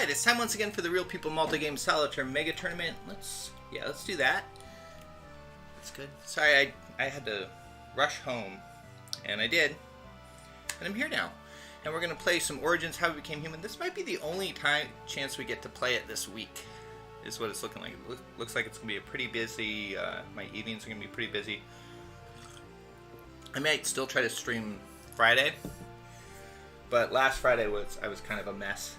Alright, it's time once again for the Real People Multi-Game Solitaire Mega Tournament. Let's do that. That's good. Sorry, I had to rush home, and I did. And I'm here now. And we're going to play some Origins, How We Became Human. This might be the only chance we get to play it this week, is what it's looking like. It looks like it's going to be a pretty busy, my evenings are going to be pretty busy. I might still try to stream Friday, but last Friday I was kind of a mess.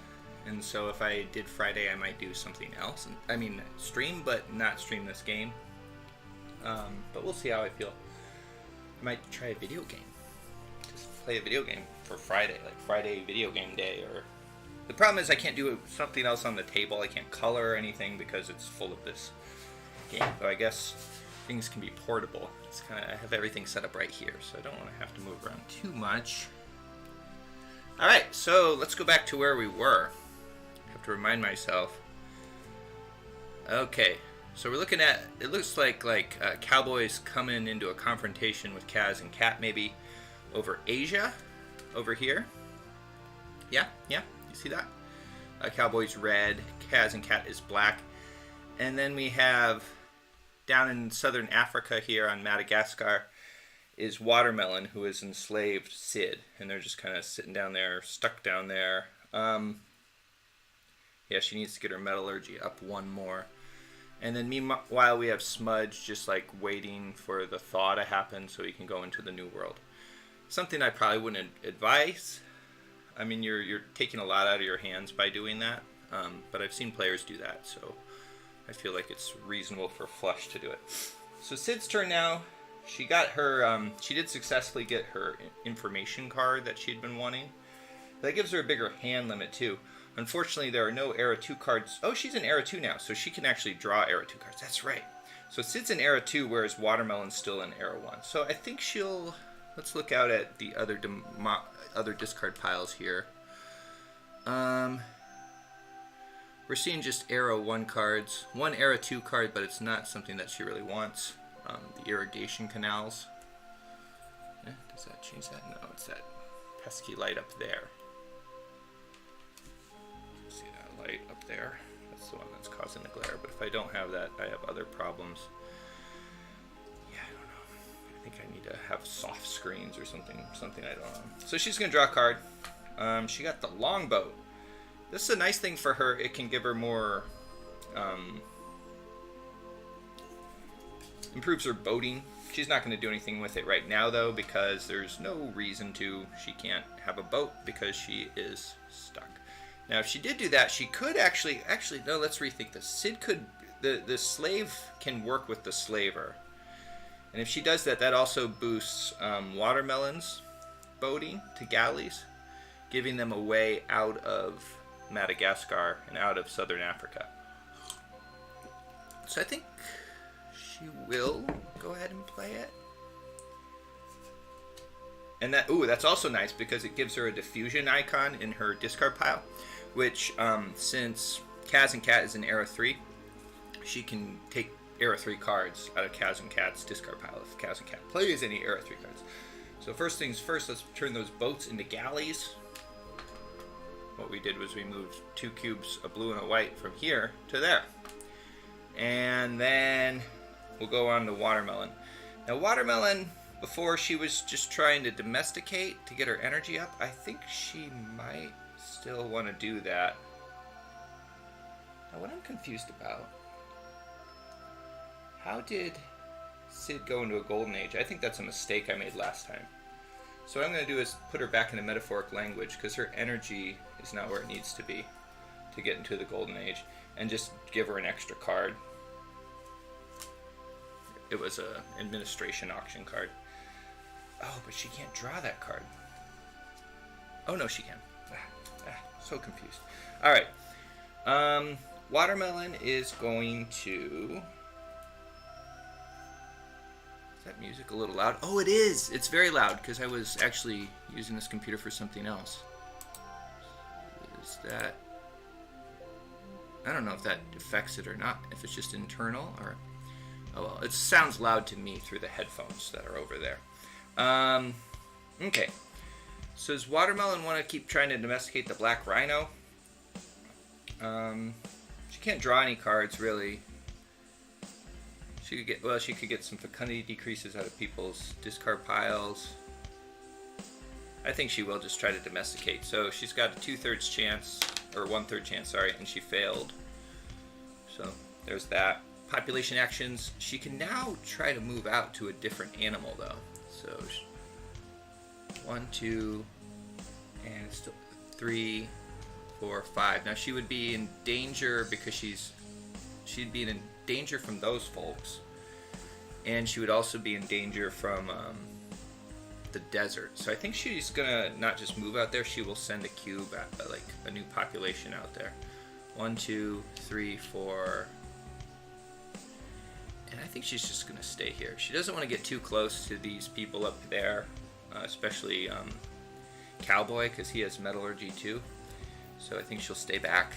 And so if I did Friday, I might do something else. I mean, stream, but not stream this game. But we'll see how I feel. I might try a video game. Just play a video game for Friday, like Friday video game day. Or the problem is I can't do something else on the table. I can't color or anything because it's full of this game. So I guess things can be portable. It's kind of, I have everything set up right here, so I don't want to have to move around too much. All right, so let's go back to where we were. I have to remind myself. Okay, so we're looking at, it looks like Cowboys coming into a confrontation with Kaz and Kat maybe over Asia, over here. Yeah, you see that? Cowboys red, Kaz and Kat is black. And then we have down in southern Africa here on Madagascar is Watermelon, who has enslaved Sid, and they're just kind of sitting down there, stuck down there. Yeah, she needs to get her metallurgy up one more. And then meanwhile, we have Smudge just like waiting for the thaw to happen so he can go into the new world. Something I probably wouldn't advise. I mean, you're taking a lot out of your hands by doing that, but I've seen players do that, so I feel like it's reasonable for Flush to do it. So Sid's turn now. She got her, she did successfully get her information card that she'd been wanting. That gives her a bigger hand limit too. Unfortunately, there are no Era 2 cards. Oh, she's in Era 2 now, so she can actually draw Era 2 cards. That's right. So Sid's in Era 2, whereas Watermelon's still in Era 1. So I think she'll, let's look out at the other discard piles here. We're seeing just Era 1 cards. One Era 2 card, but it's not something that she really wants. The irrigation canals. Does that change that? No, it's that pesky light up there. See that light up there? That's the one that's causing the glare. But if I don't have that, I have other problems. Yeah, I don't know. I think I need to have soft screens or something I don't know. So she's going to draw a card. She got the longboat. This is a nice thing for her. It can give her more... improves her boating. She's not going to do anything with it right now, though, because there's no reason to. She can't have a boat because she is stuck. Now, if she did do that, she could actually, no, let's rethink this. Sid could, the slave can work with the slaver. And if she does that, that also boosts Watermelon's boating to galleys, giving them a way out of Madagascar and out of southern Africa. So I think she will go ahead and play it. And that, ooh, that's also nice because it gives her a diffusion icon in her discard pile, which since Kaz and Kat is in Era 3, she can take Era 3 cards out of Kaz and Kat's discard pile if Kaz and Kat plays any Era 3 cards. So first things first, let's turn those boats into galleys. What we did was we moved 2 cubes, a blue and a white, from here to there. And then we'll go on to Watermelon. Now Watermelon, before she was just trying to domesticate to get her energy up, I think she might still want to do that. Now what I'm confused about, how did Sid go into a golden age? I think that's a mistake I made last time. So what I'm going to do is put her back into metaphoric language because her energy is not where it needs to be to get into the golden age, and just give her an extra card. It was a administration auction card. Oh, but she can't draw that card. Oh, no, she can. So confused. All right. Watermelon is going to... Is that music a little loud? Oh, it is! It's very loud because I was actually using this computer for something else. Is that... I don't know if that affects it or not. If it's just internal or... Oh well, it sounds loud to me through the headphones that are over there. Okay. So does Watermelon want to keep trying to domesticate the black rhino? She can't draw any cards really. She could get, well, she could get some fecundity decreases out of people's discard piles. I think she will just try to domesticate. So she's got a 2/3 chance, or 1/3 chance, sorry, and she failed. So there's that. Population actions. She can now try to move out to a different animal though. So 1, 2, and it's still 3, 4, 5. Now she would be in danger because she'd be in danger from those folks, and she would also be in danger from the desert. So I think she's gonna not just move out there, she will send a cube at, like a new population out there. 1, 2, 3, 4, and I think she's just gonna stay here. She doesn't want to get too close to these people up there, especially Cowboy, because he has metallurgy too. So I think she'll stay back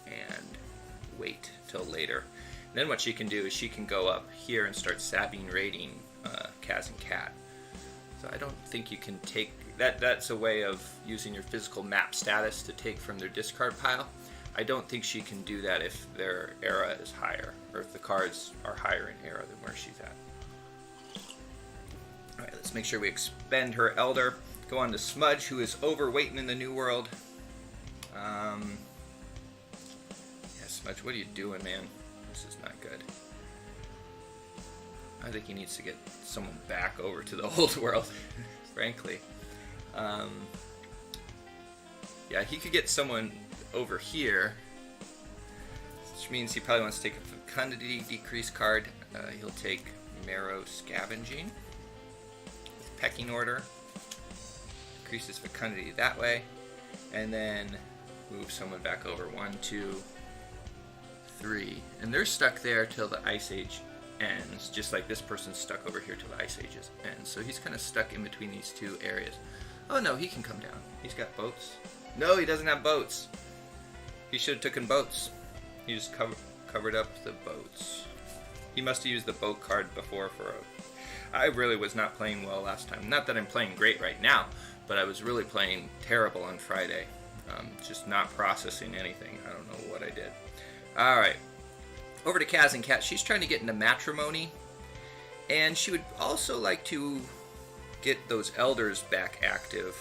and wait till later. And then what she can do is she can go up here and start sabbing raiding Kaz and Cat. So I don't think you can take that. That's a way of using your physical map status to take from their discard pile. I don't think she can do that if their era is higher, or if the cards are higher in era than where she's at. Alright, let's make sure we expend her Elder. Go on to Smudge, who is overweighting in the New World. Yeah, Smudge, what are you doing, man? This is not good. I think he needs to get someone back over to the old world, frankly. Yeah, he could get someone over here, which means he probably wants to take a fecundity decrease card. He'll take Marrow Scavenging with Pecking Order, increases fecundity that way, and then move someone back over. 1, 2, 3, and they're stuck there till the Ice Age ends, just like this person's stuck over here till the Ice Age ends. So he's kind of stuck in between these two areas. Oh no, he can come down. He's got boats. No, he doesn't have boats. He should have taken boats. He just covered up the boats. He must have used the boat card before for a... I really was not playing well last time. Not that I'm playing great right now, but I was really playing terrible on Friday. Just not processing anything. I don't know what I did. Alright. Over to Kaz and Cat. She's trying to get into matrimony. And she would also like to get those elders back active.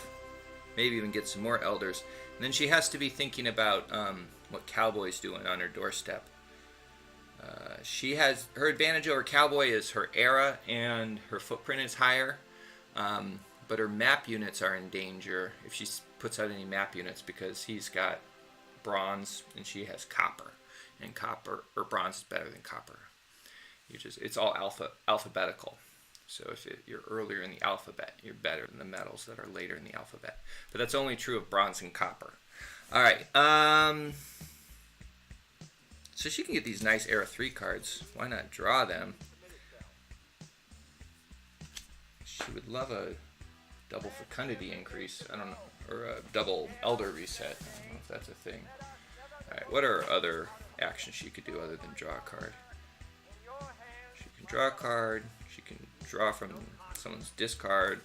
Maybe even get some more elders. And then she has to be thinking about what Cowboy's doing on her doorstep. She has her advantage over Cowboy is her era and her footprint is higher, but her map units are in danger if she puts out any map units, because he's got bronze and she has copper, and copper or bronze is better than copper. It's all alphabetical. So if you're earlier in the alphabet, you're better than the metals that are later in the alphabet. But that's only true of bronze and copper. All right. So she can get these nice Era 3 cards. Why not draw them? She would love a double fecundity increase. I don't know. Or a double Elder reset. I don't know if that's a thing. All right. What are other actions she could do other than draw a card? She can draw a card. She can draw from someone's discard.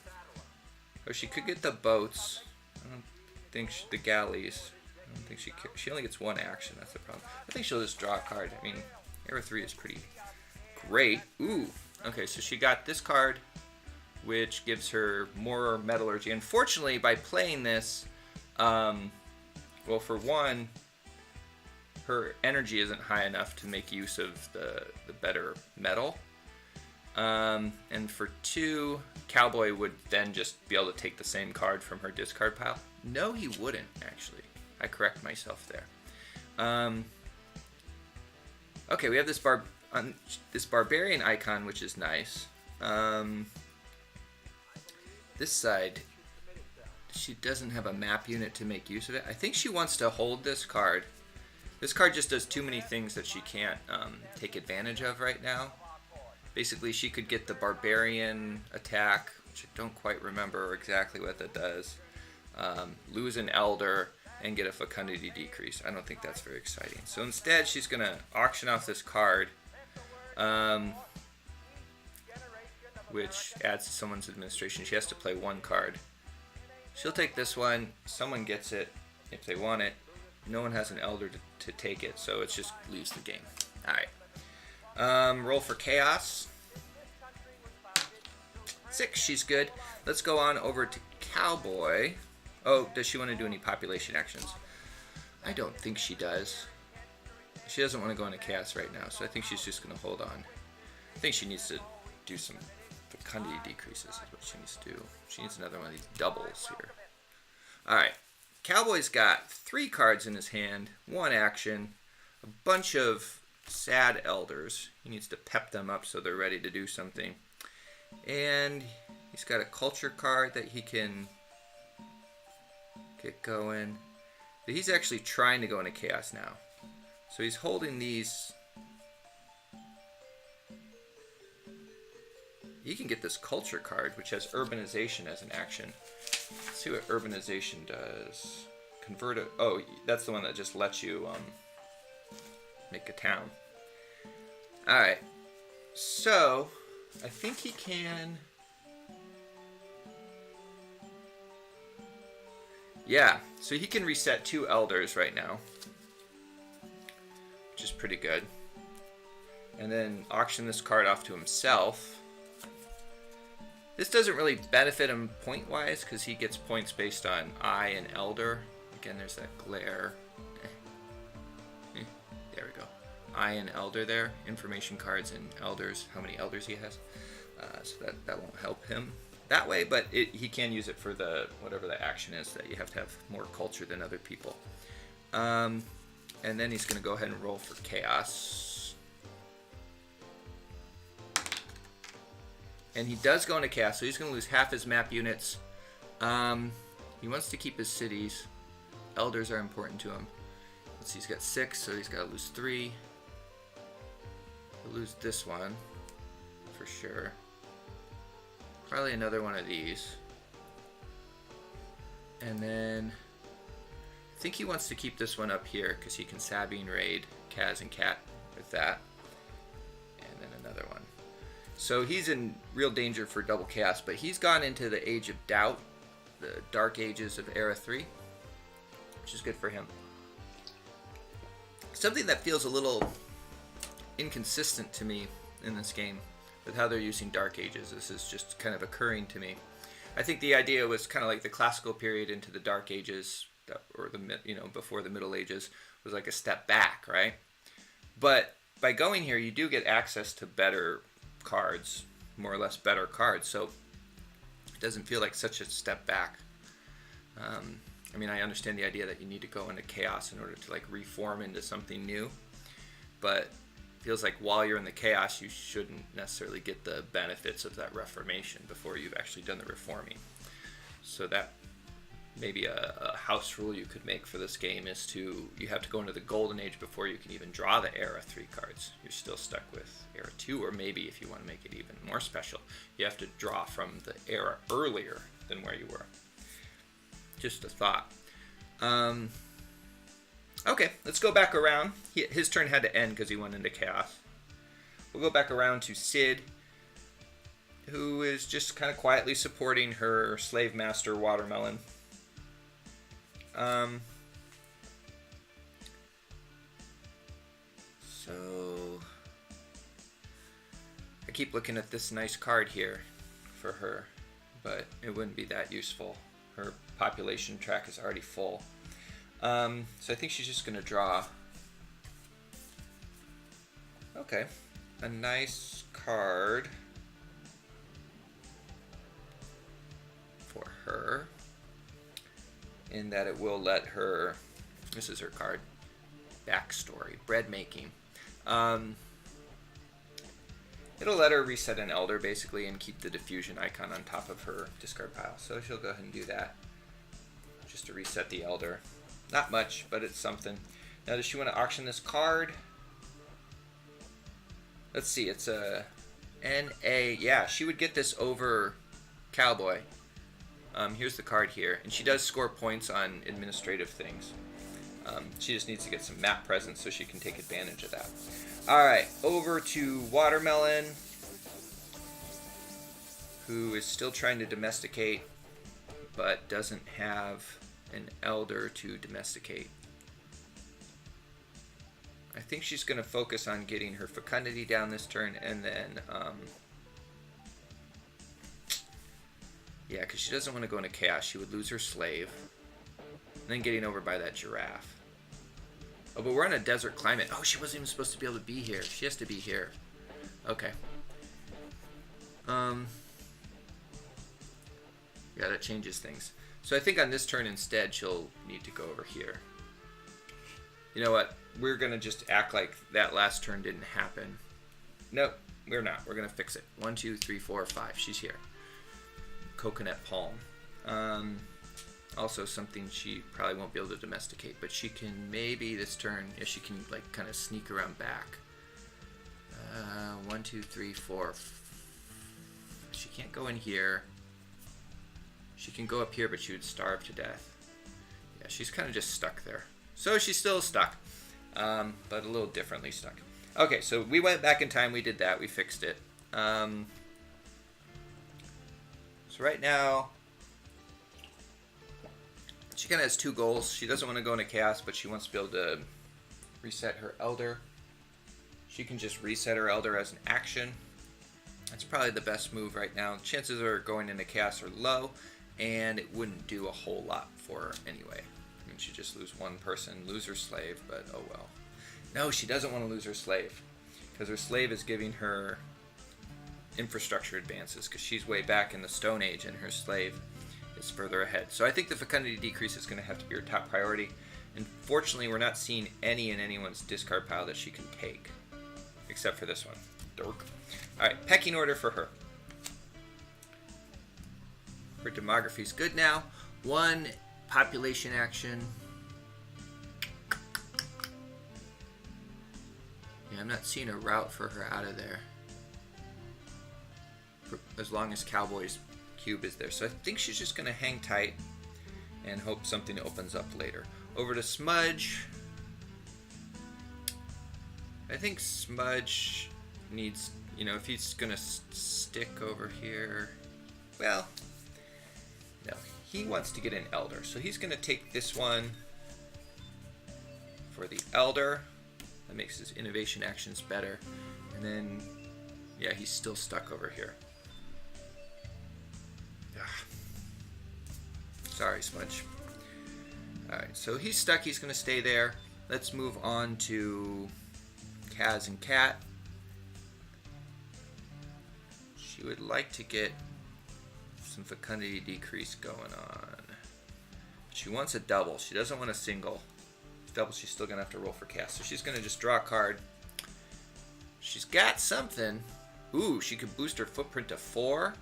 Or she could get the boats. I don't think the galleys. I don't think she only gets one action. That's the problem. I think she'll just draw a card. I mean, Era 3 is pretty great. Ooh. Okay, so she got this card, which gives her more metallurgy. Unfortunately, by playing this, well, for one, her energy isn't high enough to make use of the better metal. And for 2, Cowboy would then just be able to take the same card from her discard pile. No, he wouldn't, actually. I correct myself there. Okay, we have this barbarian icon, which is nice. This side, she doesn't have a map unit to make use of it. I think she wants to hold this card. This card just does too many things that she can't take advantage of right now. Basically, she could get the barbarian attack, which I don't quite remember exactly what that does. Lose an elder and get a fecundity decrease. I don't think that's very exciting. So instead, she's going to auction off this card, which adds to someone's administration. She has to play one card. She'll take this one. Someone gets it if they want it. no one has an elder to take it, so it's just lose the game. Alright. Roll for chaos. 6, she's good. Let's go on over to Cowboy. Oh, does she want to do any population actions? I don't think she does. She doesn't want to go into chaos right now, so I think she's just going to hold on. I think she needs to do some fecundity decreases is what she needs to do. She needs another one of these doubles here. Alright. Cowboy's got 3 cards in his hand, 1 action, a bunch of sad elders. He needs to pep them up so they're ready to do something. And he's got a culture card that he can get going. But he's actually trying to go into chaos now. So he's holding these. He can get this culture card, which has urbanization as an action. Let's see what urbanization does. Convert a. Oh, that's the one that just lets you make a town. Alright. So, I think he can. Yeah, so he can reset 2 elders right now, which is pretty good. And then auction this card off to himself. This doesn't really benefit him point-wise because he gets points based on eye and elder. Again, there's that glare. There we go. Eye and elder there. Information cards and elders. How many elders he has. So that won't help him that way, but he can use it for the whatever the action is that you have to have more culture than other people. And then he's going to go ahead and roll for chaos. And he does go into chaos, so he's going to lose half his map units. He wants to keep his cities. Elders are important to him. Let's see, he's got 6, so he's got to lose 3. He'll lose this one for sure. Probably another one of these. And then I think he wants to keep this one up here because he can Sabine raid Kaz and Cat with that. And then another one. So he's in real danger for double chaos, but he's gone into the Age of Doubt, the Dark Ages of Era 3, which is good for him. Something that feels a little inconsistent to me in this game with how they're using Dark Ages. This is just kind of occurring to me. I think the idea was kind of like the classical period into the Dark Ages, or before the Middle Ages, was like a step back, right? But by going here, you do get access to better cards, more or less better cards, so it doesn't feel like such a step back. I mean, I understand the idea that you need to go into chaos in order to like reform into something new, but feels like while you're in the chaos, you shouldn't necessarily get the benefits of that reformation before you've actually done the reforming. So that maybe a house rule you could make for this game is you have to go into the Golden Age before you can even draw the Era 3 cards. You're still stuck with Era 2, or maybe if you want to make it even more special, you have to draw from the era earlier than where you were. Just a thought. Okay, let's go back around. His turn had to end because he went into chaos. We'll go back around to Sid, who is just kind of quietly supporting her slave master Watermelon. So I keep looking at this nice card here for her, but it wouldn't be that useful. Her population track is already full. So I think she's just going to draw. Okay, a nice card for her, in that it will let her, this is her card, backstory, bread making. It'll let her reset an elder basically and keep the diffusion icon on top of her discard pile. So she'll go ahead and do that just to reset the elder. Not much, but it's something. Now, does she want to auction this card? Let's see, it's a NA. Yeah, she would get this over Cowboy. Here's the card here. And she does score points on administrative things. She just needs to get some map presence so she can take advantage of that. Alright, over to Watermelon, who is still trying to domesticate, but doesn't have an elder to domesticate. I think she's going to focus on getting her fecundity down this turn, and then, yeah, because she doesn't want to go into chaos. She would lose her slave, and then getting over by that giraffe. Oh, but we're on a desert climate. Oh, she wasn't even supposed to be able to be here. She has to be here. Okay. Yeah, that changes things. So I think on this turn instead, she'll need to go over here. You know what? We're going to just act like that last turn didn't happen. Nope, we're not. We're going to fix it. 1, 2, 3, 4, 5. She's here. Coconut palm. Also something she probably won't be able to domesticate, but she can maybe this turn, if she can like kind of sneak around back. 1, 2, 3, 4. She can't go in here. She can go up here, but she would starve to death. Yeah, she's kind of just stuck there. So she's still stuck, but a little differently stuck. Okay, so we went back in time. We did that. We fixed it. So right now, she kind of has 2 goals. She doesn't want to go into chaos, but she wants to be able to reset her elder. She can just reset her elder as an action. That's probably the best move right now. Chances of her going into chaos are low, and it wouldn't do a whole lot for her anyway. I mean, she'd just lose 1 person, lose her slave, but oh well. No, she doesn't want to lose her slave, because her slave is giving her infrastructure advances, because she's way back in the Stone Age, and her slave is further ahead. So I think the fecundity decrease is going to have to be her top priority. Unfortunately, we're not seeing any in anyone's discard pile that she can take, except for this one. Dork. Alright, pecking order for her. Her demography is good now. 1 population action. Yeah, I'm not seeing a route for her out of there, as long as Cowboy's cube is there. So I think she's just going to hang tight and hope something opens up later. Over to Smudge. I think Smudge needs, you know, if he's going to stick over here, well, no, he wants to get an Elder. So he's going to take this one for the Elder. That makes his innovation actions better. And then, yeah, he's still stuck over here. Sorry, Smudge. Alright, so he's stuck. He's going to stay there. Let's move on to Kaz and Cat. She would like to get some fecundity decrease going on. She wants a double. She doesn't want a single. Double, she's still going to have to roll for cast. So she's going to just draw a card. She's got something. Ooh, she could boost her footprint to 4,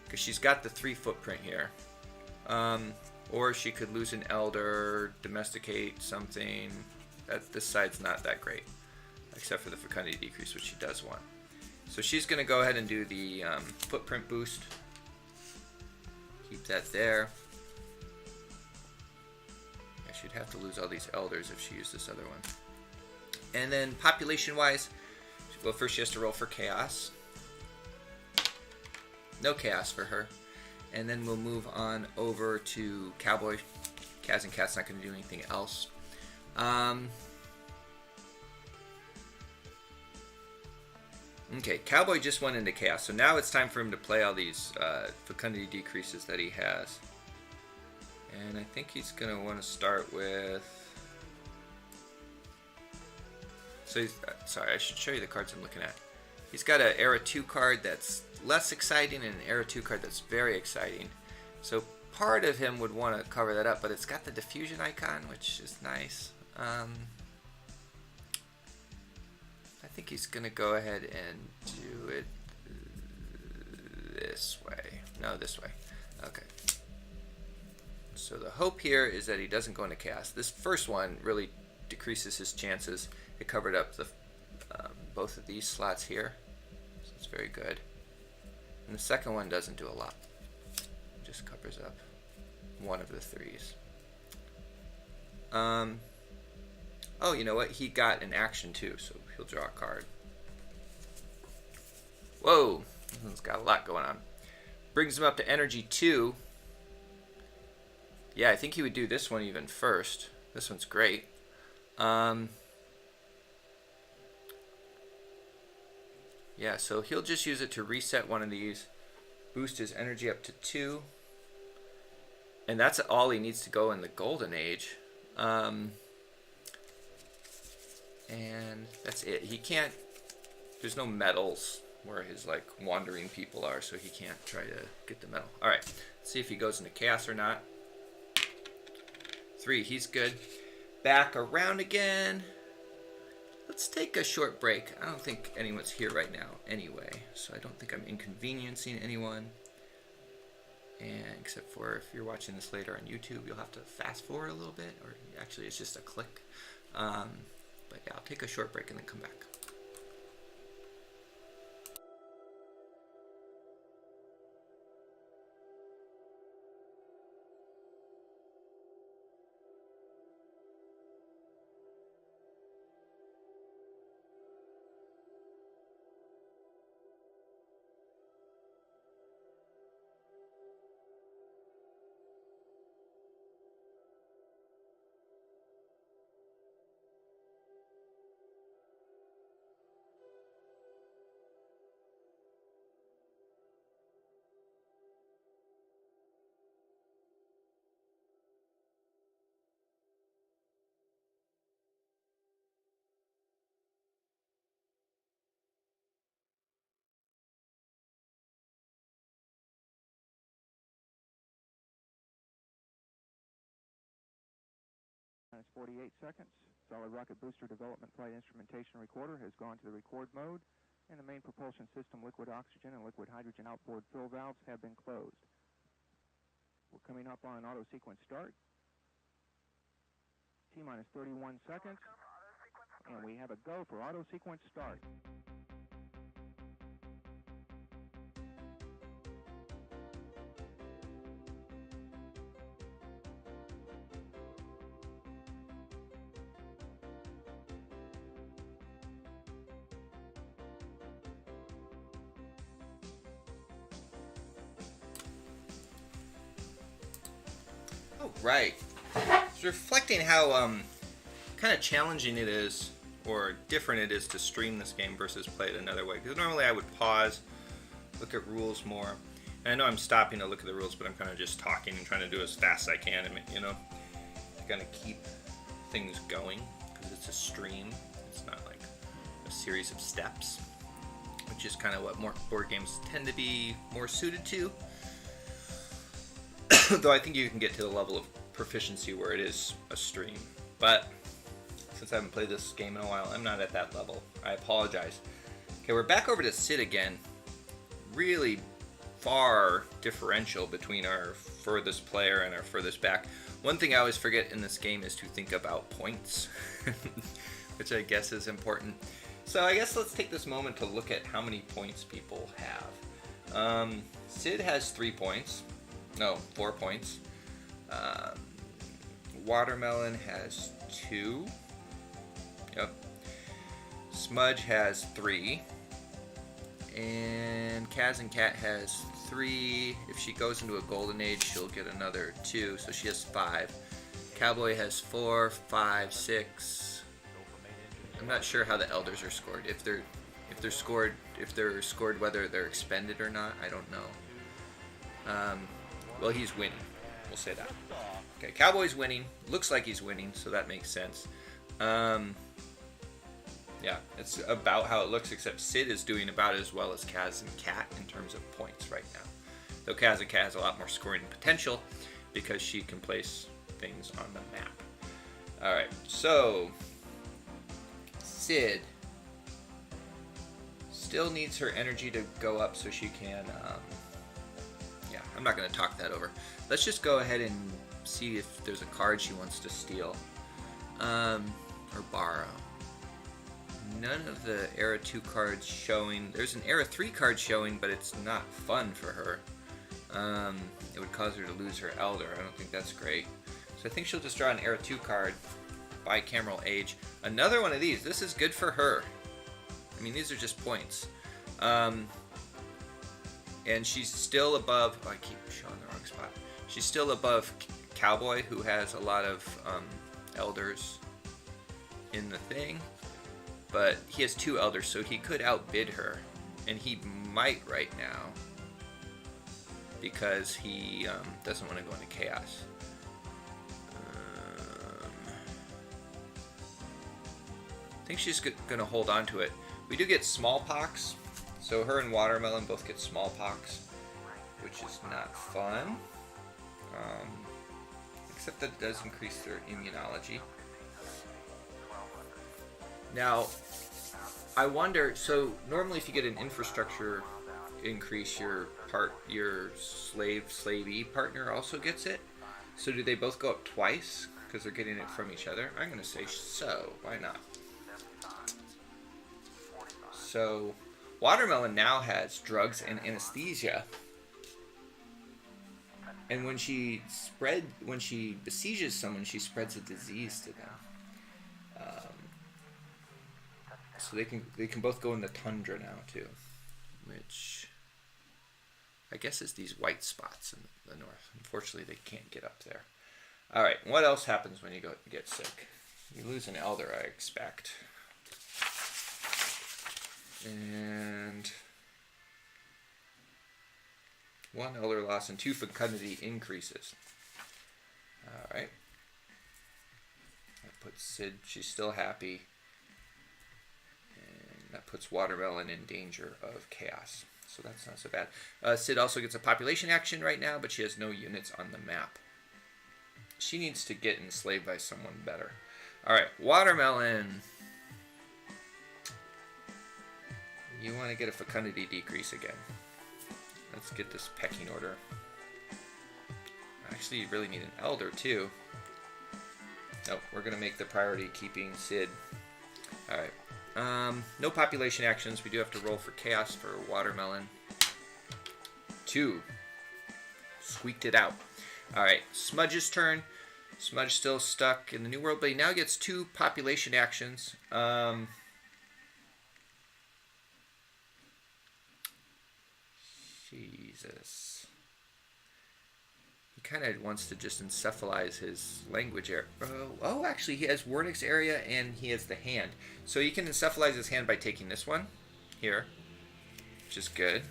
because she's got the 3 footprint here. Or she could lose an Elder, domesticate something. This side's not that great, except for the fecundity decrease, which she does want. So she's going to go ahead and do the footprint boost. Keep that there. Yeah, she'd have to lose all these Elders if she used this other one. And then population-wise, well, first she has to roll for chaos. No chaos for her. And then we'll move on over to Cowboy. Kaz and Cat's not going to do anything else. Okay, Cowboy just went into chaos, so now it's time for him to play all these fecundity decreases that he has. And I think he's going to want to start with... So he's, sorry, I should show you the cards I'm looking at. He's got an Era 2 card that's less exciting and an Era 2 card that's very exciting. So part of him would want to cover that up, but it's got the diffusion icon, which is nice. I think he's going to go ahead and do it this way. No, this way. Okay. So the hope here is that he doesn't go into chaos. This first one really decreases his chances. It covered up the both of these slots here. So it's very good. And the second one doesn't do a lot. It just covers up one of the 3s. Oh, you know what? He got an action too, so he'll draw a card. Whoa! This one's got a lot going on. Brings him up to energy 2. Yeah, I think he would do this one even first. This one's great. Yeah, so he'll just use it to reset one of these, boost his energy up to 2. And that's all he needs to go in the Golden Age. And that's it. He can't, there's no medals where his like wandering people are, so he can't try to get the medal. Alright, let's see if he goes into chaos or not. 3, he's good. Back around again. Let's take a short break. I don't think anyone's here right now anyway, so I don't think I'm inconveniencing anyone. And except for if you're watching this later on YouTube, you'll have to fast forward a little bit, or actually it's just a click. But yeah, I'll take a short break and then come back. Minus 48 seconds. Solid rocket booster development flight instrumentation recorder has gone to the record mode, and the main propulsion system liquid oxygen and liquid hydrogen outboard fill valves have been closed. We're coming up on auto sequence start. T-minus 31 seconds, and we have a go for auto sequence start. Oh, right. It's reflecting how kind of challenging it is, or different it is to stream this game versus play it another way. Because normally I would pause, look at rules more. And I know I'm stopping to look at the rules, but I'm kind of just talking and trying to do as fast as I can, and you know, to kind of keep things going, because it's a stream. It's not like a series of steps, which is kind of what more board games tend to be more suited to. Though I think you can get to the level of proficiency where it is a stream. But since I haven't played this game in a while, I'm not at that level. I apologize. Okay, we're back over to Sid again. Really far differential between our furthest player and our furthest back. One thing I always forget in this game is to think about points, which I guess is important. So I guess let's take this moment to look at how many points people have. Sid has 3 points. No, 4 points. Watermelon has 2. Yep. Smudge has 3. And Kaz and Cat has 3. If she goes into a golden age, she'll get another 2, so she has 5. Cowboy has 4, 5, 6. I'm not sure how the elders are scored. If they're scored whether they're expended or not, I don't know. Well, he's winning. We'll say that. Okay, Cowboy's winning. Looks like he's winning, so that makes sense. Yeah, it's about how it looks, except Sid is doing about as well as Kaz and Cat in terms of points right now. Though Kaz and Cat has a lot more scoring potential because she can place things on the map. Alright, so Sid still needs her energy to go up so she can... yeah, I'm not going to talk that over. Let's just go ahead and see if there's a card she wants to steal. Or borrow. None of the Era 2 cards showing. There's an Era 3 card showing, but it's not fun for her. It would cause her to lose her Elder. I don't think that's great. So I think she'll just draw an Era 2 card. Bicameral Age. Another one of these. This is good for her. I mean, these are just points. And she's still above... Oh, I keep showing the wrong spot. She's still above Cowboy, who has a lot of Elders in the thing. But he has 2 Elders, so he could outbid her. And he might right now, because he doesn't want to go into chaos. I think she's going to hold on to it. We do get smallpox, so her and Watermelon both get smallpox, which is not fun. Except that it does increase their immunology. Now, I wonder, so normally if you get an infrastructure increase, your slavey partner also gets it. So do they both go up twice because they're getting it from each other? I'm going to say so. Why not? So Watermelon now has drugs and anesthesia. And when she besieges someone, she spreads a disease to them. So they can both go in the tundra now too, which I guess is these white spots in the north. Unfortunately, they can't get up there. All right, what else happens when you get sick? You lose an elder, I expect. And 1 elder loss and 2 fecundity increases. All right. That puts Sid, she's still happy. And that puts Watermelon in danger of chaos. So that's not so bad. Sid also gets a population action right now, but she has no units on the map. She needs to get enslaved by someone better. All right, Watermelon. You want to get a fecundity decrease again. Let's get this pecking order. Actually, you really need an elder too. No, we're going to make the priority keeping Sid. All right. No population actions. We do have to roll for chaos for Watermelon. 2. Squeaked it out. All right. Smudge's turn. Smudge still stuck in the New World, but he now gets 2 population actions. Jesus. He kind of wants to just encephalize his language area. Oh, actually, he has Wernicke's area and he has the hand. So you can encephalize his hand by taking this one here, which is good.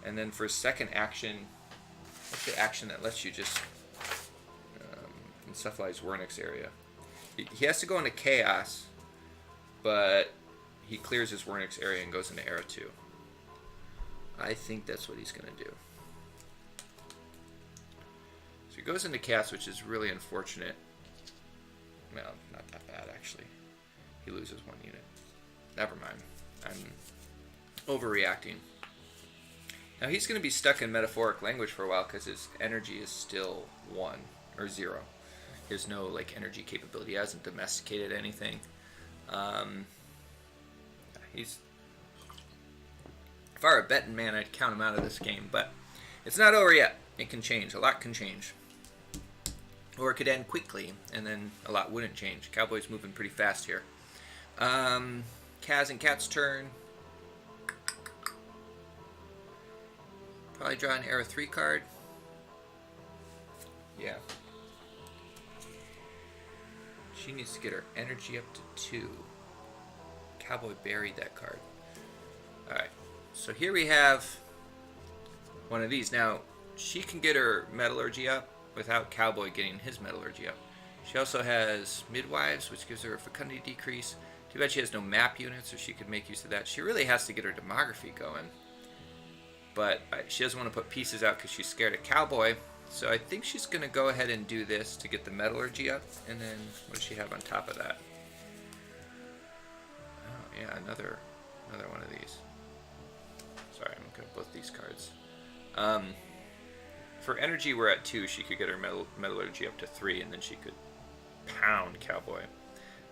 And then for his second action, what's the action that lets you just encephalize Wernicke's area? He has to go into chaos, but he clears his Wernicke's area and goes into era 2. I think that's what he's going to do. So he goes into chaos, which is really unfortunate. Well, not that bad, actually. He loses 1 unit. Never mind. I'm overreacting. Now he's going to be stuck in metaphoric language for a while because his energy is still 1 or 0. He has no energy capability. He hasn't domesticated anything. He's... If I were a betting man, I'd count him out of this game, but it's not over yet. It can change. A lot can change. Or it could end quickly, and then a lot wouldn't change. Cowboy's moving pretty fast here. Kaz and Cat's turn. Probably draw an Era 3 card. Yeah. She needs to get her energy up to 2. Cowboy buried that card. Alright. So here we have one of these. Now, she can get her metallurgy up without Cowboy getting his metallurgy up. She also has midwives, which gives her a fecundity decrease. Too bad she has no map units, so she could make use of that. She really has to get her demography going. But she doesn't want to put pieces out because she's scared of Cowboy. So I think she's going to go ahead and do this to get the metallurgy up. And then what does she have on top of that? Oh, yeah, another one of these. Sorry, I'm looking at both these cards. For energy, we're at 2. She could get her metallurgy up to 3, and then she could pound Cowboy.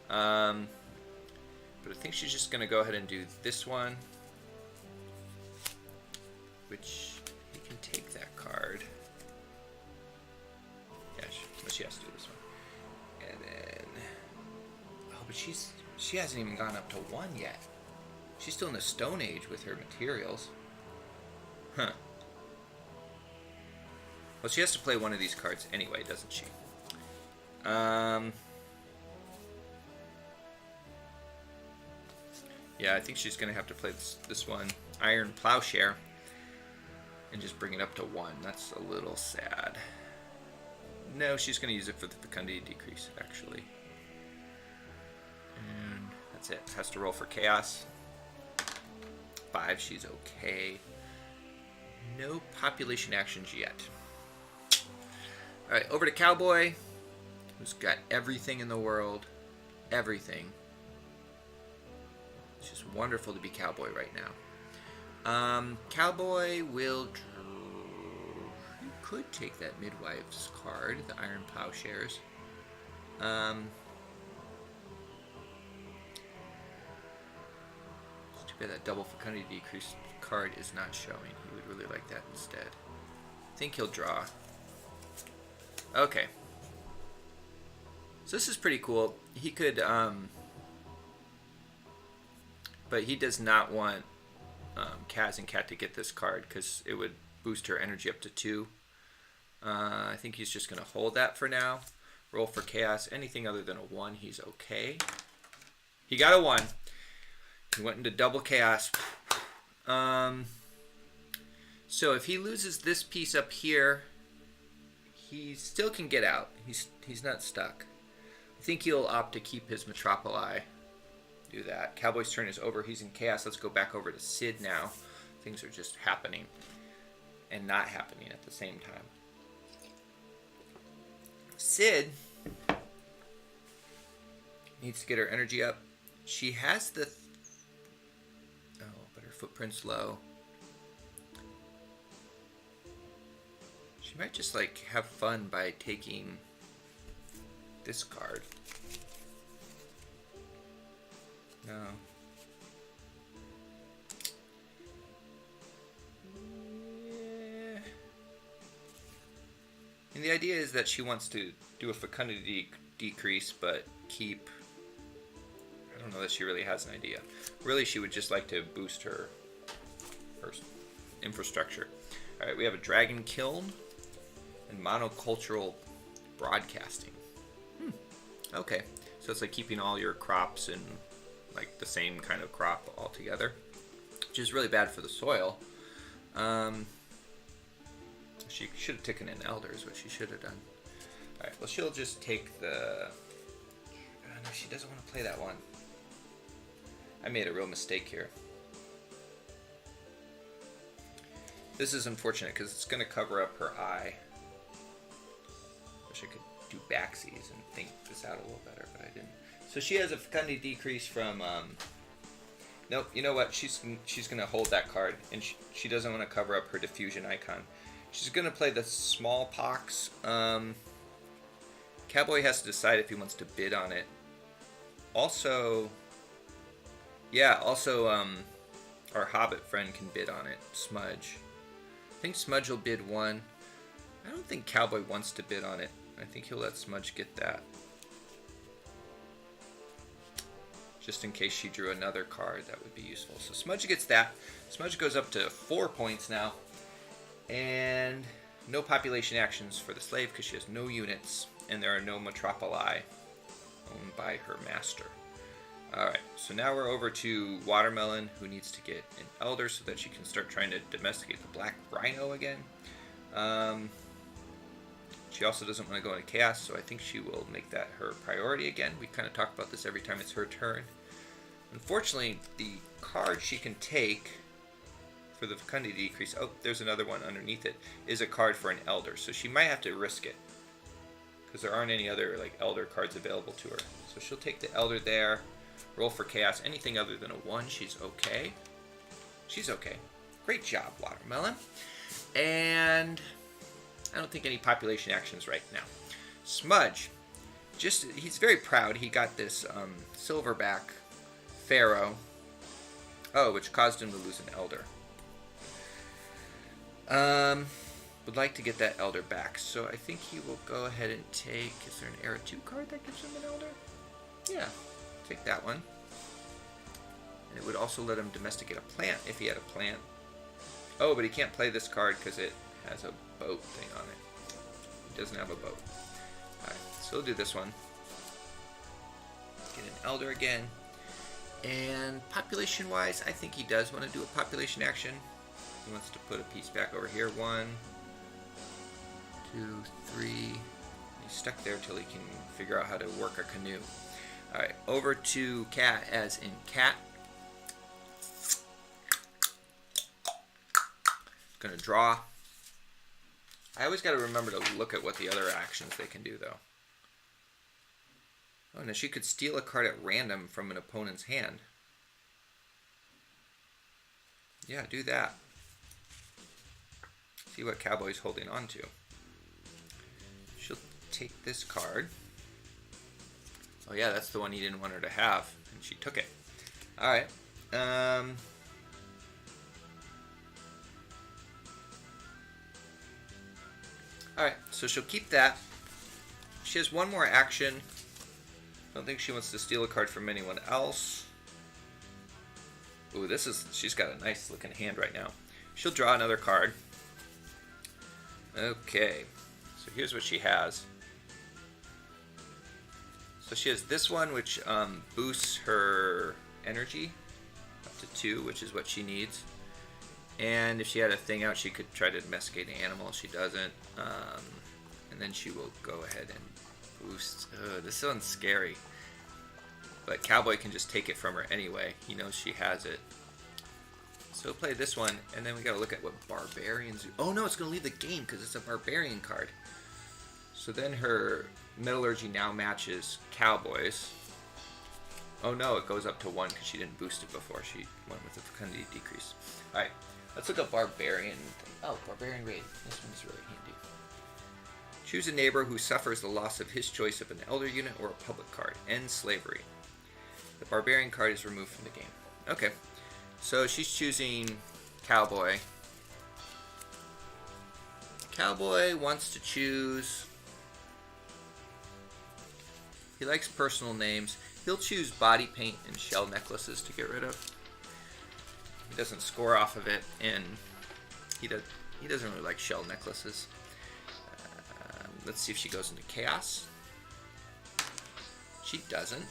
But I think she's just going to go ahead and do this one, which you can take that card. Yeah, she has to do this one. And then... Oh, but she hasn't even gone up to 1 yet. She's still in the Stone Age with her materials. Huh. Well, she has to play one of these cards anyway, doesn't she? Yeah, I think she's going to have to play this one, Iron Plowshare, and just bring it up to 1. That's a little sad. No, she's going to use it for the fecundity decrease, actually. And that's it. Has to roll for chaos. 5, she's okay. No population actions yet. Alright, over to Cowboy, who's got everything in the world. Everything. It's just wonderful to be Cowboy right now. Cowboy will... You could take that Midwife's card, the Iron Plowshares. It's too bad that double fecundity decrease card is not showing. He would really like that instead. I think he'll draw. Okay. So this is pretty cool. He could, but he does not want Kaz and Kat to get this card because it would boost her energy up to 2. I think he's just going to hold that for now. Roll for chaos. Anything other than a 1, he's okay. He got a 1. He went into double chaos. So if he loses this piece up here, he still can get out. He's not stuck. I think he'll opt to keep his Metropoli. Do that. Cowboy's turn is over. He's in chaos. Let's go back over to Sid now. Things are just happening and not happening at the same time. Sid needs to get her energy up. She has the... Oh, but her footprint's low. She might just like have fun by taking this card. No. Yeah. And the idea is that she wants to do a fecundity decrease, but keep... I don't know that she really has an idea. Really, she would just like to boost her infrastructure. Alright, we have a Dragon Kiln and monocultural broadcasting. Okay, so it's like keeping all your crops in like the same kind of crop all together, which is really bad for the soil. She should have taken in elders, what she should have done. Alright, well she'll just take the... no, she doesn't want to play that one. I made a real mistake here. This is unfortunate because it's going to cover up her eye. Wish I could do backsies and think this out a little better, but I didn't. So she has a fecundity decrease from... Nope, you know what? She's going to hold that card, and she doesn't want to cover up her diffusion icon. She's going to play the smallpox. Cowboy has to decide if he wants to bid on it. Also... Yeah, also our Hobbit friend can bid on it, Smudge. I think Smudge will bid 1. I don't think Cowboy wants to bid on it. I think he'll let Smudge get that. Just in case she drew another card, that would be useful. So Smudge gets that. Smudge goes up to 4 points now. And no population actions for the slave because she has no units. And there are no metropoli owned by her master. Alright, so now we're over to Watermelon, who needs to get an elder so that she can start trying to domesticate the black rhino again. She also doesn't want to go into chaos, so I think she will make that her priority again. We kind of talk about this every time it's her turn. Unfortunately, the card she can take for the fecundity decrease, oh, there's another one underneath it, is a card for an elder. So she might have to risk it, because there aren't any other like elder cards available to her. So she'll take the elder there. Roll for chaos. Anything other than a 1, she's okay. She's okay. Great job, Watermelon. And I don't think any population actions right now. Smudge. He's very proud. He got this silverback pharaoh. Oh, which caused him to lose an elder. Would like to get that elder back. So I think he will go ahead and take... Is there an Era 2 card that gives him an elder? Yeah. Take that one. And it would also let him domesticate a plant if he had a plant. Oh, but he can't play this card because it has a boat thing on it. He doesn't have a boat. Alright, so we'll do this one. Get an elder again. And population-wise, I think he does want to do a population action. He wants to put a piece back over here. 1, 2, 3. He's stuck there till he can figure out how to work a canoe. Alright, over to cat, as in cat. Gonna draw. I always gotta remember to look at what the other actions they can do, though. Oh, now she could steal a card at random from an opponent's hand. Yeah, do that. See what Cowboy's holding on to. She'll take this card. Oh yeah, that's the one he didn't want her to have, and she took it. Alright. Alright, so she'll keep that. She has one more action. I don't think she wants to steal a card from anyone else. Ooh, she's got a nice looking hand right now. She'll draw another card. Okay, so here's what she has. So she has this one, which boosts her energy up to 2, which is what she needs. And if she had a thing out, she could try to domesticate an animal. She doesn't. And then she will go ahead and boost. This one's scary. But Cowboy can just take it from her anyway. He knows she has it. So we'll play this one, and then we gotta look at what Barbarians do. Oh no, it's gonna leave the game because it's a Barbarian card. So then her Metallurgy now matches Cowboy's. Oh no, it goes up to 1 because she didn't boost it before. She went with the fecundity decrease. Alright, let's look at Barbarian. Oh, Barbarian Raid. This one's really handy. Choose a neighbor who suffers the loss of his choice of an Elder unit or a public card. End slavery. The Barbarian card is removed from the game. Okay, so she's choosing Cowboy. Cowboy wants to choose... He likes personal names. He'll choose body paint and shell necklaces to get rid of. He doesn't score off of it, and he doesn't really like shell necklaces. Let's see if she goes into chaos. She doesn't.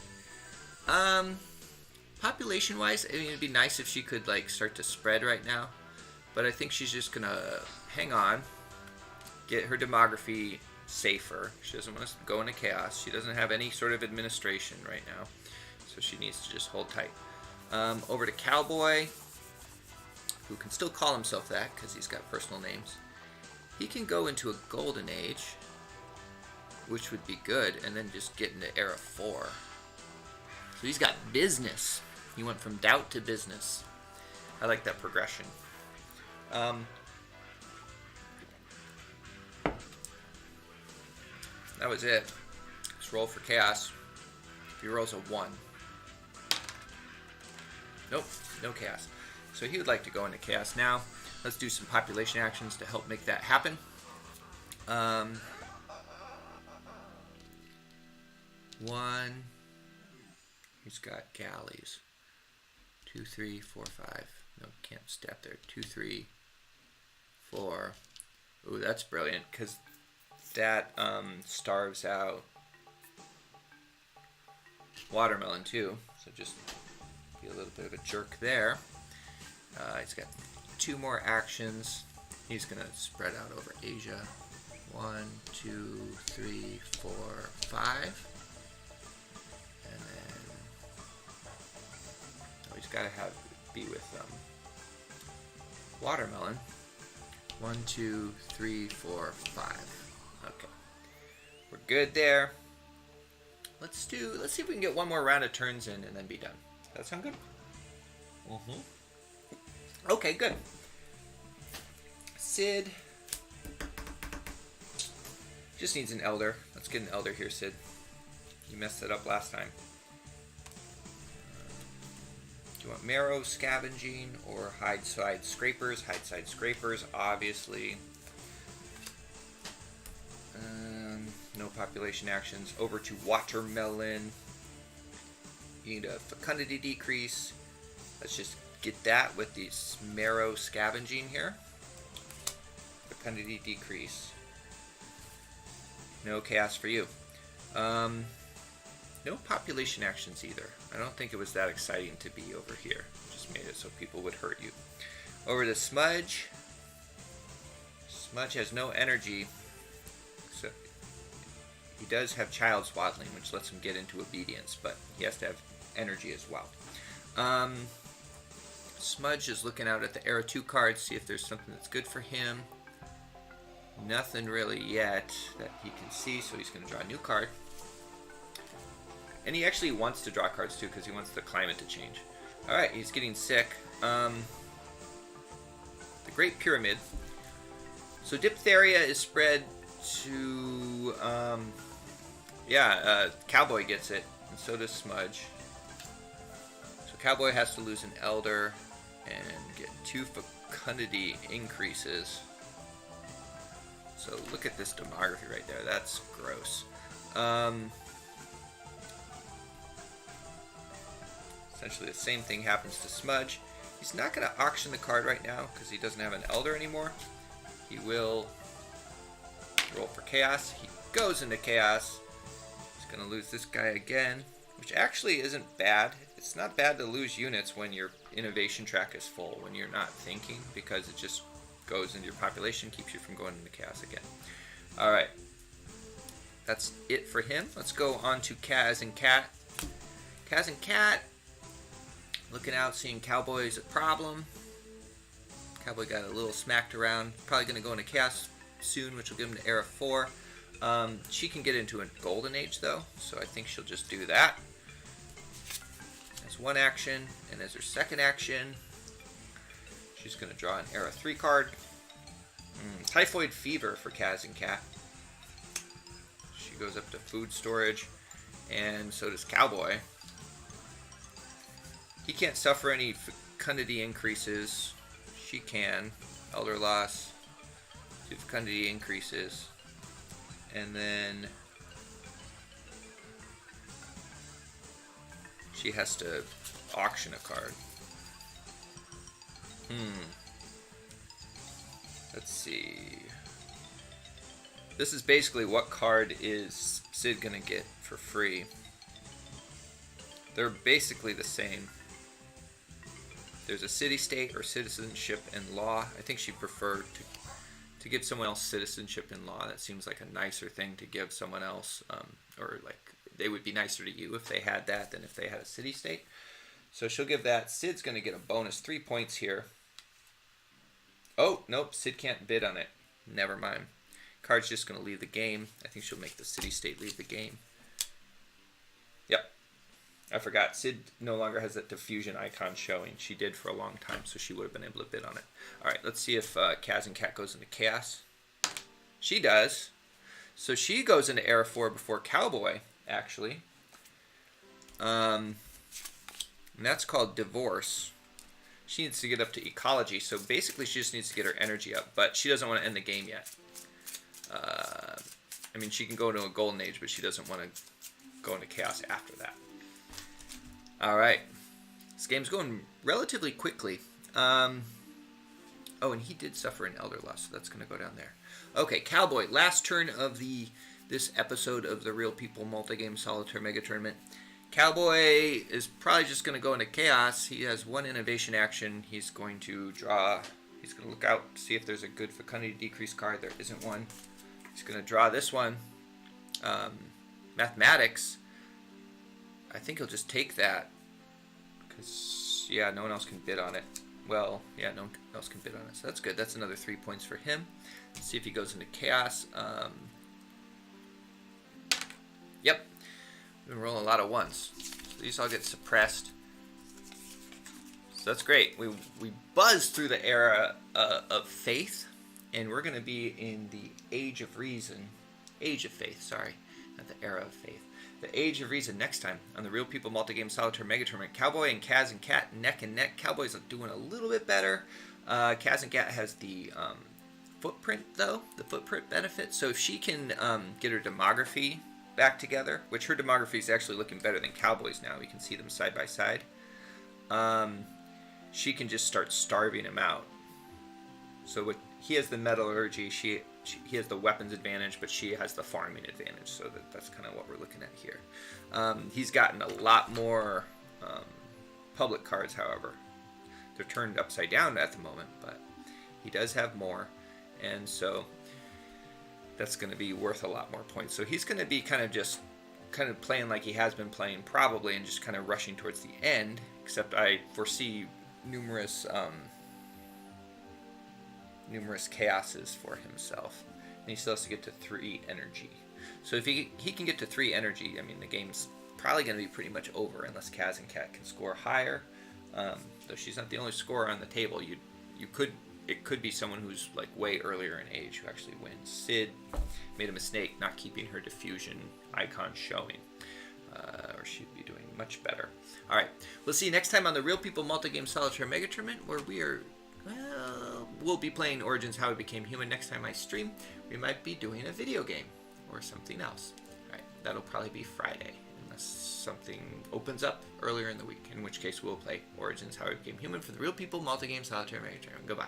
Population-wise, I mean, it'd be nice if she could like start to spread right now, but I think she's just gonna hang on, get her demography safer. She doesn't want to go into chaos. She doesn't have any sort of administration right now, so she needs to just hold tight. Over to Cowboy, who can still call himself that because he's got personal names. He can go into a golden age, which would be good, and then just get into era 4. So he's got business. He went from doubt to business. I like that progression. That was it. Let's roll for chaos. If he rolls a 1. Nope, no chaos. So he would like to go into chaos now. Let's do some population actions to help make that happen. 1. He's got galleys. 2, 3, 4, 5. No, can't step there. 2, 3, 4. Ooh, that's brilliant because that starves out watermelon too. So just be a little bit of a jerk there. He's got 2 more actions. He's gonna spread out over Asia. 1, 2, 3, 4, 5. And then he's got to be with watermelon. 1, 2, 3, 4, 5. Okay, we're good there. Let's see if we can get one more round of turns in and then be done. That sound good? Okay, good. Sid just needs an elder. Let's get an elder here, Sid. You messed it up last time. Do you want marrow scavenging or hide side scrapers? Hide side scrapers, obviously. No population actions. Over to watermelon. You need a fecundity decrease. Let's just get that with the marrow scavenging here. Fecundity decrease. No chaos for you. No population actions either. I don't think it was that exciting to be over here. Just made it so people would hurt you. Over to Smudge. Smudge has no energy. So he does have child swaddling, which lets him get into obedience, but he has to have energy as well. Smudge is looking out at the Era 2 cards, see if there's something that's good for him. Nothing really yet that he can see, so he's going to draw a new card. And he actually wants to draw cards too, because he wants the climate to change. Alright, he's getting sick. The Great Pyramid. So diphtheria is spread to... Cowboy gets it, and so does Smudge. So Cowboy has to lose an Elder and get 2 fecundity increases. So look at this demography right there. That's gross. Essentially the same thing happens to Smudge. He's not going to auction the card right now because he doesn't have an Elder anymore. He will roll for Chaos. He goes into Chaos. He's going to lose this guy again, which actually isn't bad. It's not bad to lose units when your innovation track is full, when you're not thinking, because it just goes into your population, keeps you from going into Chaos again. Alright. That's it for him. Let's go on to Kaz and Cat. Kaz and Cat. Looking out, seeing Cowboy's a problem. Cowboy got a little smacked around. Probably going to go into Chaos soon, which will give him to Era 4. She can get into a Golden Age, though, so I think she'll just do that. That's one action, and as her second action, she's going to draw an Era 3 card. Typhoid Fever for Kaz and Cat. She goes up to food storage, and so does Cowboy. He can't suffer any fecundity increases. She can. Elder loss. 2 fecundity increases. And then she has to auction a card. Let's see. This is basically what card is Sid gonna get for free. They're basically the same. There's a city-state or citizenship and law. I think she preferred to give someone else citizenship and law. That seems like a nicer thing to give someone else, or like they would be nicer to you if they had that than if they had a city-state. So she'll give that. Sid's going to get a bonus 3 points here. Oh, nope, Sid can't bid on it. Never mind. Card's just going to leave the game. I think she'll make the city-state leave the game. Yep. I forgot. Sid no longer has that diffusion icon showing. She did for a long time, so she would have been able to bid on it. Alright, let's see if Kaz and Cat goes into Chaos. She does. So she goes into Era 4 before Cowboy, actually. And that's called Divorce. She needs to get up to Ecology, so basically she just needs to get her energy up, but she doesn't want to end the game yet. I mean, she can go into a Golden Age, but she doesn't want to go into Chaos after that. Alright. This game's going relatively quickly. Oh, and he did suffer an Elder loss, so that's going to go down there. Okay, Cowboy. Last turn of this episode of the Real People Multi-Game Solitaire Mega Tournament. Cowboy is probably just going to go into Chaos. He has 1 innovation action. He's going to draw... He's going to look out, see if there's a good fecundity decrease card. There isn't one. He's going to draw this one. Mathematics. I think he'll just take that. Because, yeah, no one else can bid on it. Well, yeah, no one else can bid on it. So that's good. That's another 3 points for him. Let's see if he goes into Chaos. Yep. We've been rolling a lot of 1s. So these all get suppressed. So that's great. We buzzed through the era of faith. And we're going to be in the Age of Reason. Age of Faith, sorry. Not the era of faith. The Age of Reason next time on the Real People Multi-Game Solitaire Mega Tournament. Cowboy and Kaz and Cat neck and neck. Cowboy's doing a little bit better. Kaz and Cat has the footprint, though. The footprint benefit. So if she can get her demography back together, which her demography is actually looking better than Cowboy's now. We can see them side by side. She can just start starving him out. So he has the metallurgy, he has the weapons advantage, but she has the farming advantage. So that's kind of what we're looking at here. He's gotten a lot more public cards, however. They're turned upside down at the moment, but he does have more, and so that's going to be worth a lot more points. So he's going to be kind of playing like he has been playing probably, and just kind of rushing towards the end, except I foresee numerous chaoses for himself, and he still has to get to 3 energy. So if he can get to 3 energy, I mean, the game's probably going to be pretty much over, unless Kaz and Kat can score higher. Though she's not the only scorer on the table. It could be someone who's like way earlier in age who actually wins. Sid made a mistake not keeping her diffusion icon showing, or she'd be doing much better. All right, we'll see you next time on the Real People Multi-Game Solitaire Mega Tournament, where we'll be playing Origins How We Became Human. Next time I stream, we might be doing a video game or something else. All right, that'll probably be Friday, unless something opens up earlier in the week, in which case we'll play Origins How We Became Human for the Real People Multi-Game Solitaire Mega Tournament. Goodbye.